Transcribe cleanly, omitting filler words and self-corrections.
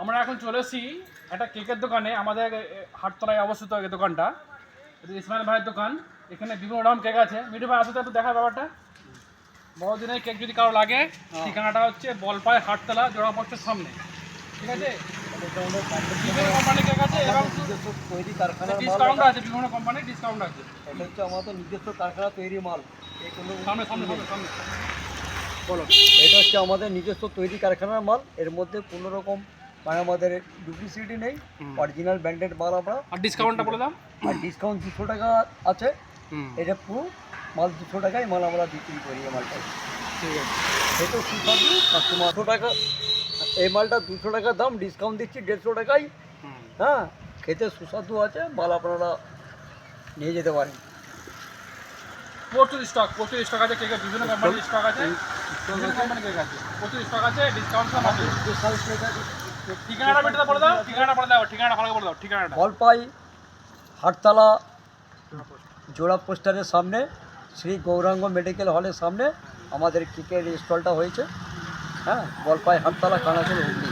আমরা এখন চলে এসেছি একটা কেকের দোকানে, আমাদের হাটতলায় অবস্থিত এই দোকানটা। এটা ইসমাইল ভাইয়ের দোকান। এখানে বিভিন্ন রকম কেক আছে। মিঠু ভাই আসতে একটু দেখা ব্যাপারটা। বড়দিনের কেক যদি কারো লাগে, ঠিকানাটা হচ্ছে বলপাই হাটতলা জোড়া পোস্টের সামনে, ঠিক আছে? বিভিন্ন কোম্পানির কেক আছে এবং নিজস্ব তৈরি কারখানার মাল। ডিসকাউন্ট আছে, বিভিন্ন কোম্পানির ডিসকাউন্ট আছে। এটা হচ্ছে আমাদের নিজস্ব কারখানা তৈরি মাল। এই কোনো সামনে সামনে সামনে সামনে বলো। এটা হচ্ছে আমাদের নিজস্ব তৈরি কারখানার মাল। এর মধ্যে কোনো রকম মানে আমাদের ডুপ্লিসিটি নেই, অরিজিনাল ব্র্যান্ডেড মাল আমরা। আর ডিসকাউন্টটা বলে দাও। আর ডিসকাউন্ট 200 টাকা আছে। এটা পুরো মাল 200 টাকায় মাল আমরা বিক্রি করি। এই মালটা ঠিক আছে, এটা সুস্বাদু কাস্টমার 200 টাকা। এই মালটা 200 টাকা দাম, ডিসকাউন্ট দিচ্ছি 150 টাকায়। হ্যাঁ, খেতে সুস্বাদু আছে, মাল আপনারা নিয়ে যেতে পারেন। প্রচুর স্টক আছে কেকের, বিভিন্ন কোম্পানির স্টক আছে, বিভিন্ন কোম্পানির কেক আছে, প্রচুর স্টক আছে, ডিসকাউন্ট সব আছে। ঠিকানাটা বেটা বলে দাও, ঠিকানাটা ভালো করে বলে দাও ঠিকানাটা। বলপাই হাটতলা জোড়া পোস্টারের সামনে, শ্রী গৌরাঙ্গ মেডিকেল হলের সামনে আমাদের কেকের স্টলটা হয়েছে। হ্যাঁ, বলপাই হাটতলা, কানাচুর, হুগলি।